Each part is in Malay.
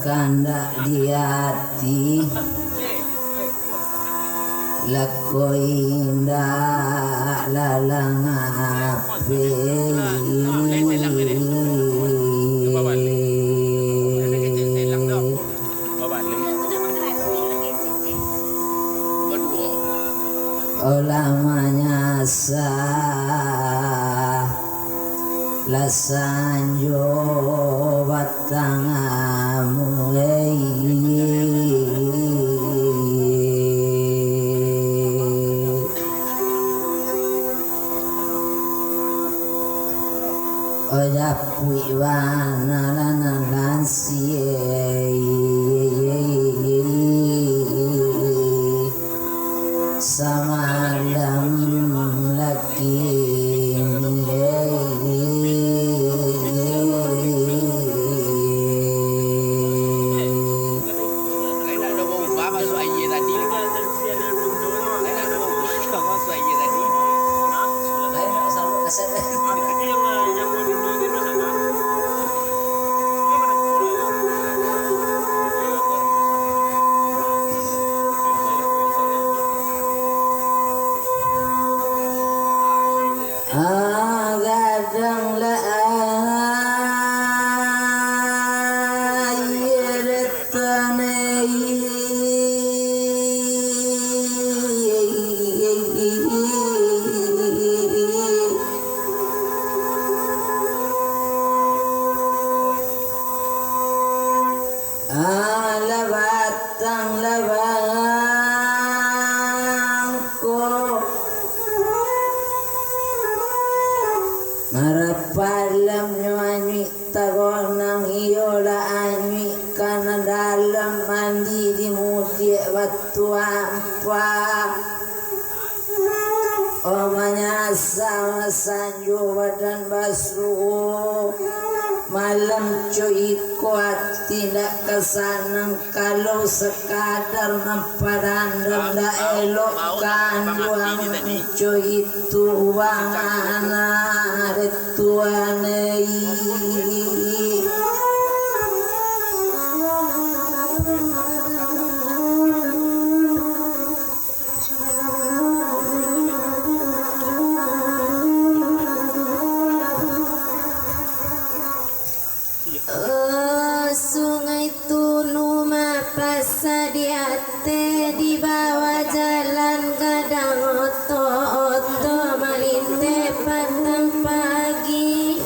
kanda di hati lako indah lalang ape olamanya sah lasanjo batangamu oya puiwana lanansi samalam laki gadang la ala batang labangko marapalam nyuani tagon nang iyola ani kana dalam mandi di mudi waktu apa omanya sama sanjo badan basru malam cuy kuat tidak kesanang kalau sekadar mempadandang da elok kanduang cuy tuang anak retuanei sungai Tunu Pasadiate di bawah jalan gadang oto malinte petang pagi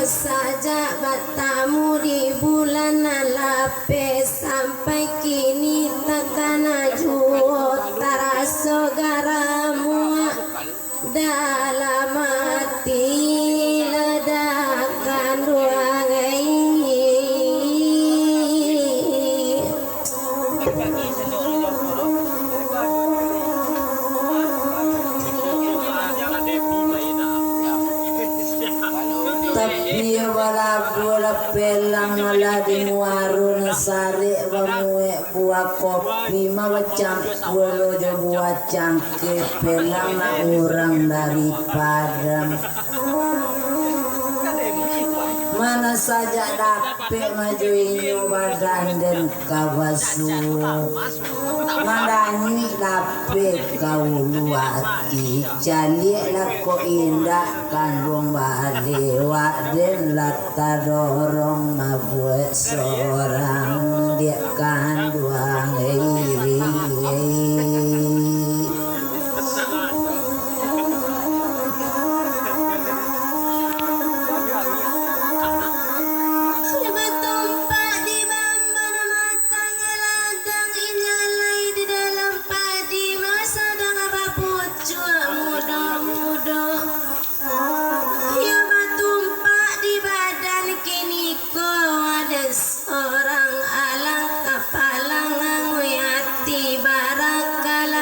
saja batamu di bulan alape sampai kini takkan ajuo taraso garamu dalam hati ledakan ruangai tapi wala bola pelang ala di muarun sari bamue buah kopi mawacang bolo jo buah cangke pelang na orang daripada mana saja dapat majuin badan dan kawasu mandani dapat kau luati cali lako indah kandung balewa dan latar dorong mabuat seorang dia kandung orang alang kapalang nguyati barakal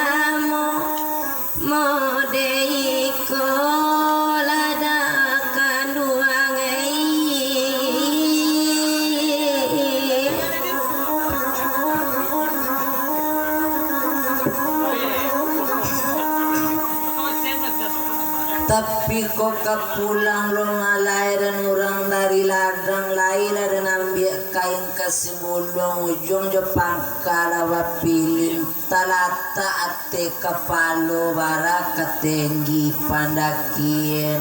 tapi kok kepulang lo ngalahiran orang dari ladang lain dan ambil kain kesibulung ujung Jepang kalawa pilin talata ate kepalo bara ketenggi pandakin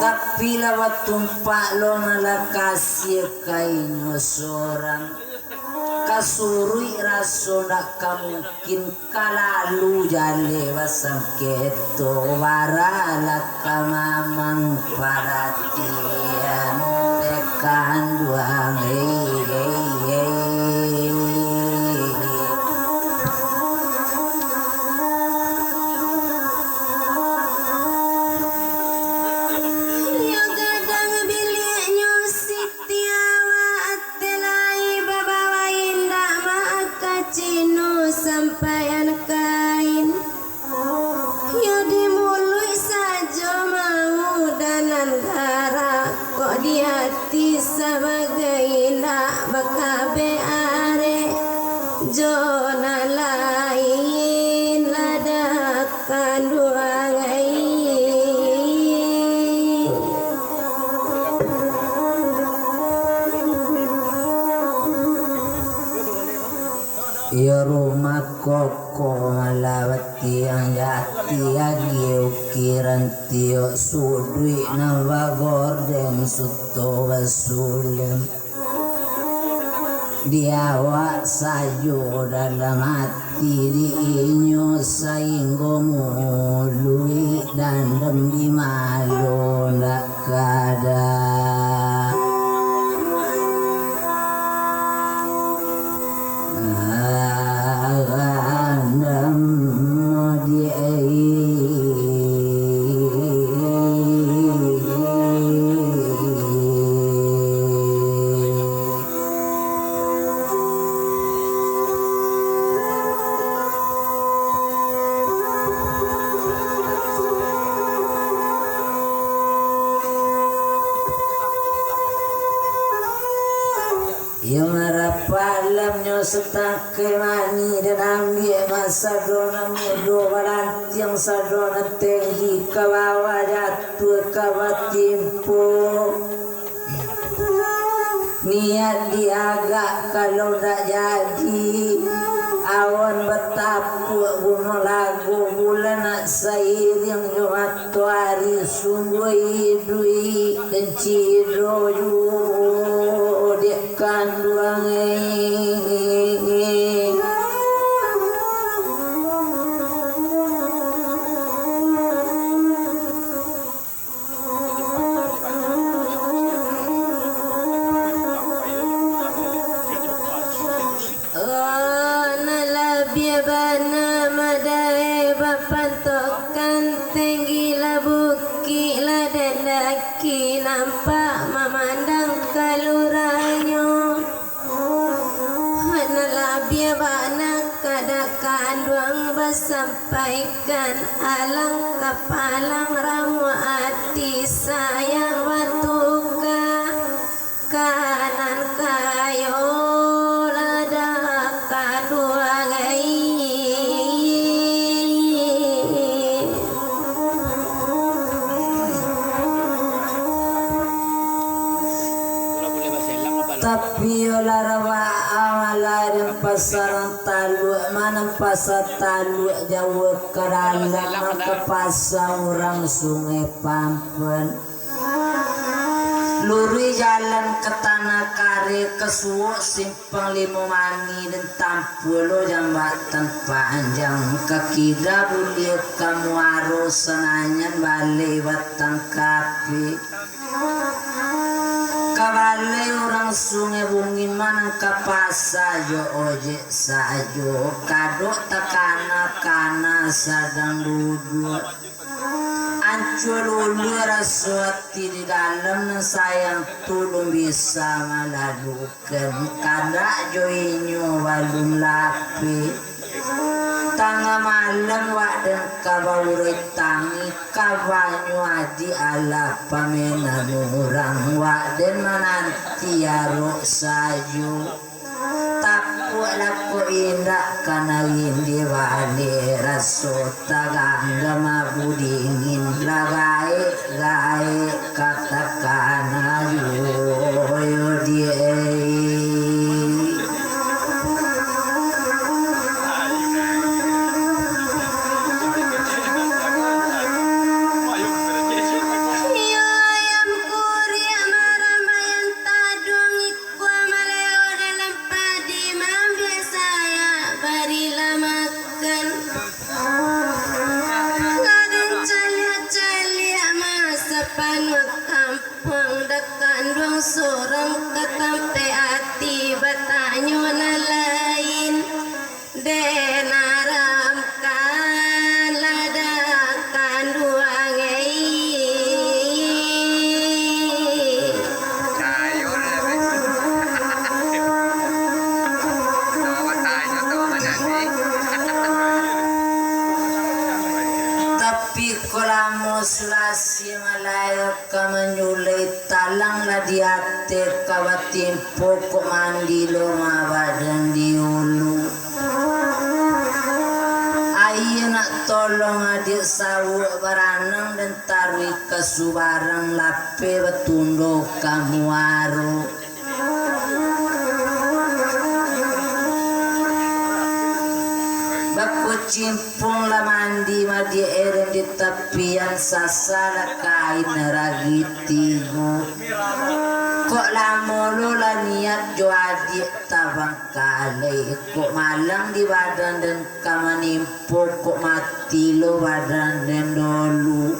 tapi lawat tumpak lo nalakasih kain seorang kasurui raso nak kamungkin kalalu jale wasang keto warala kamamang paratian tekan duang sampaian kain yo dimului saja mau danan gara kok di hati sebagai nak bakabe are jona lain ladakan dua ya rumah koko malawat tiang jati agi ukiran tio sudwi nawa gorden suto basulem diawak sayo dalam hati di inyo sainggo mului dan dem di malo ndak kada yang harapalam nyo setake mani dan ambil masa dona mudo balanti yang sadona tinggi kawawa jatuh kawatimpo niat diagak kalau tak jadi awan betapuk gunung lagu bulan nak sair yang Jumat hari sungguh hidui dan cidoju dekan duang bana madai bapantokan tinggi la bukit la daki nampak memandang kaluranyo hanalah biar bana kadakan duang bersampaikan alang kapalang ramu hati sayang watuka kanan kayo ladakan duang tapi olarawa awalarin pasaran talu mana pasar talu Jawa Kerala maka pasar orang Sungai Pampen luri jalan ke Tanah Kare ke Suwok Simpang Limo Mani dan Tampulo jambatan panjang ke Kida Bulir Kamuaro Senanyan Balai Batang Kapi Kabale orang sungai bungin manang kapasayo ojek sayo kadok takana kana sadang duduk ancur ulu raswati di dalam sayang tulung bisa maladukan kada joinyo walung lapi tangga malam wadan kabaurai tangi kawanyo adi ala pamenan orang wadan menanti aro sayu tapu lako indak kanagin di bali raso tagang gamabudingin lagae gae katakana yo die Sorang katampe ati batanyo na lain denaram kan ladakan duangay tayo na tawa tayo tawa tapi kolamo sulasi malayo kamanyulay talang la di ate kawatimpo ko mandilo mabadan di ulu ayo nak tolong adik sawu baranang dan tarwi kasubarang lape betundo kamu aro baku cimpung la mandi madi eren di tepian sasara kain ragitigo kok lamolo la niat jo adik tabang kale kok malang di badan dan kamanimpo kok mati lo badan dan dolu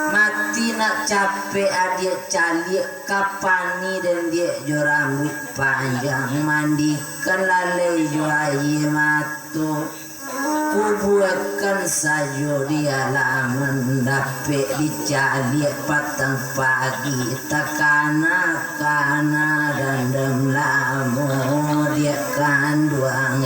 mati nak capek adik calik kapani dan dia jo rambut panjang mandikan lalai jo ayi matu kubuatkan sajo di halaman dapet dicalik patang pagi takana kana dan lamo dia kanduang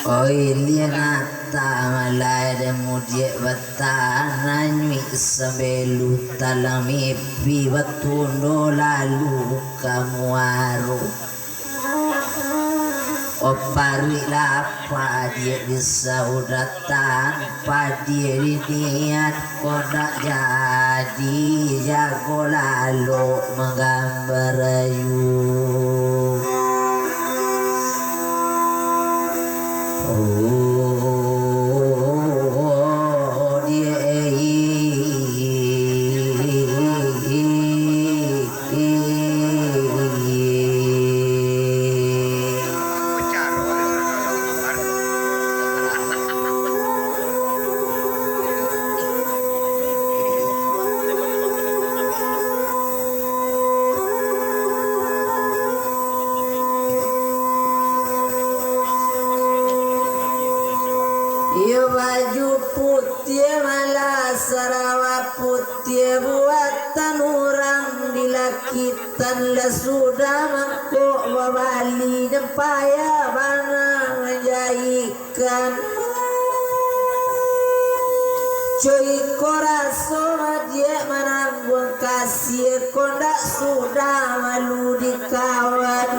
Oi lianata malai de mudie batana nyui sabelu talami pi batundo lalu kamu aru opari lapa dia bisa udatan padi niat kodak jadi jago lalu menggambar ayu baju putih malah sarawa putih buatan orang dilakitan lah sudah mangkuk babali dan payah bana menjaikan cuy koraso dia menanggung kasih kondak sudah malu dikawan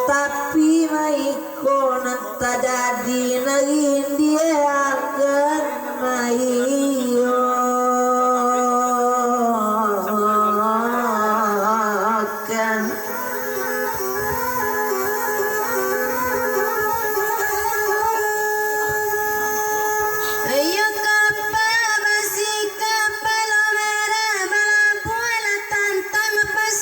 tapi maiko nanta jadi nagin dia akan maiyo akan ayo kapal basi kapal merah balapuala tantam pas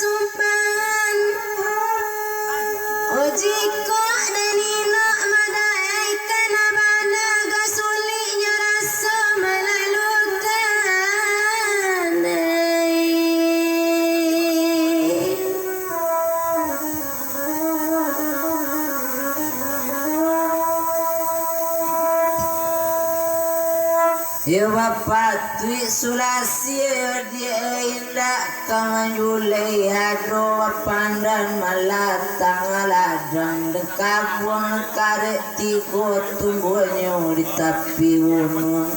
Ya bapak tui sulasi ya dia indah kamajulai ado pandan malatang aladang dekabung karet tiko tumbuhnya di tepi gunung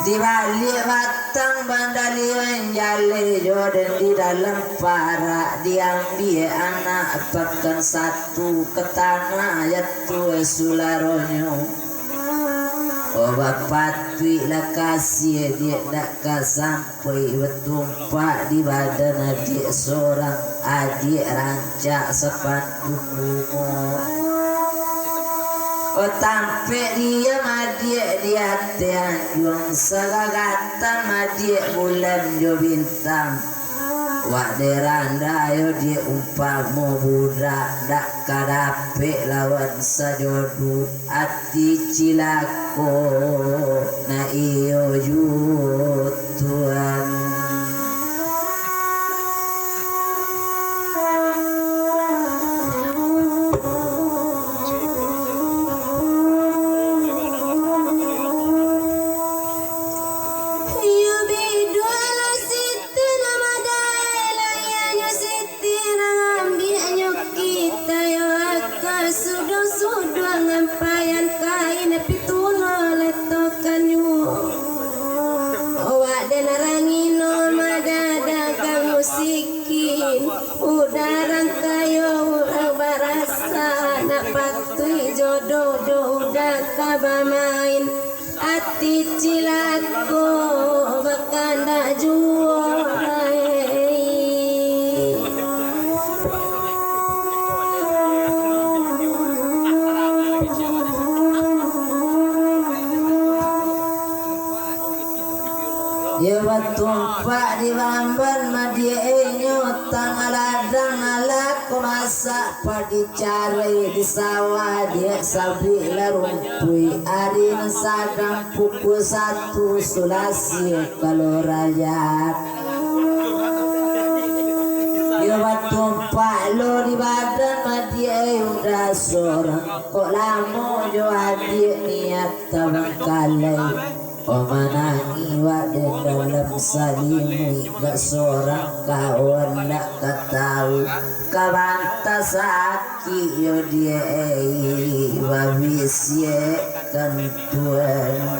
di balik batang bandalian jale jodan di dalam para diambil anak pekan satu ke tanah jatuh sularonyo. Oh bapak tui lah kasih dia tak sampai bertumpak di badan adik seorang adik rancak sepanduk bunga. Oh tampik dia adik dia tianjung segagatan adik bulan jo bintang. Wak deranda yo dia umpamu budak dak kadapik lawan sajodu ati cilako na iyo jutuan. Udarang kayo urang barasa na patuy jodoh udah kabamain ati cilako bakanda juorai. Ya batumpak di bamban madienyo tangaladang ala kumasa padi cari di sawah dia sabi larumpui arin sadang pukul 1 sulasi kalau rajat. Ya batumpak lo di badan madienyo udah seorang kok lama jo adik niat tabangkalai. Oh manangi wadah dalam salimi gak seorang kawan nak ketahu kabanta sakit yo dia wabis ye kantuan.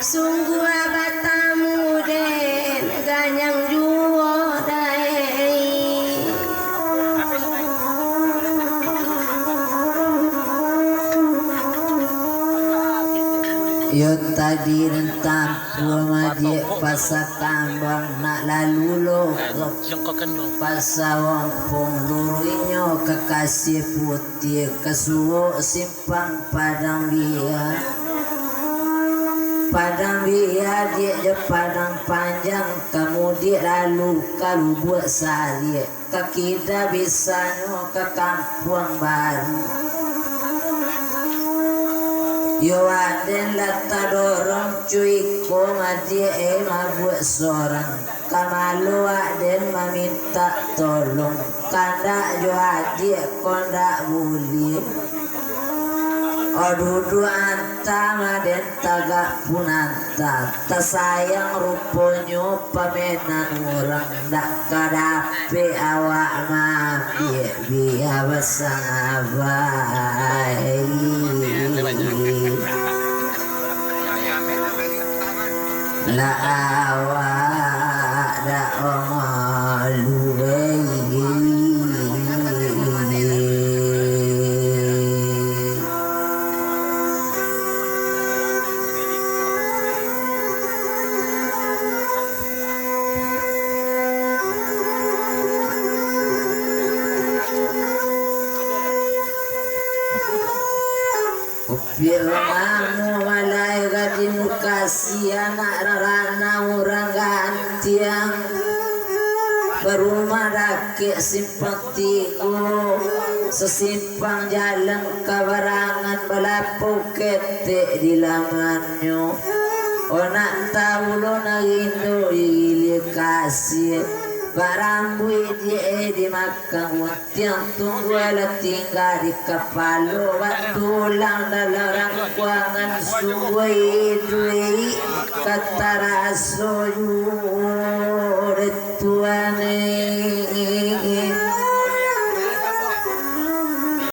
Sungguh abatamu den ganyang juo dai. Yo tadi rentang puamadik pasal kambang nak lalu lo pasal wampung lurinyo kekasih putih kesuo simpang padang biar. Padang biar dia je padang panjang kemudian lalu kalau buat sari kaki dah bisanya ke kampung baru. Yo aden lata dorong cuy ko madie buat seorang kamalu aden meminta tolong kanda yo adik kondak boleh. Odudu antama den tagak punanta tasayang ruponyo pamenan orang dak kadape awak mabie biar besang abai la awak dak omaluwe. Firmanmu malai gadin kasih anak rarang berumah rakyat simpang tigo sesimpang jalan kabarangan balapu ketek di lamannya onak tahu lo nagindo ili kasih barang buih dia di makan tiang tunggu ala tinggal di kapalo tulang dalam kuangan suwe duit kata rasoyu tuane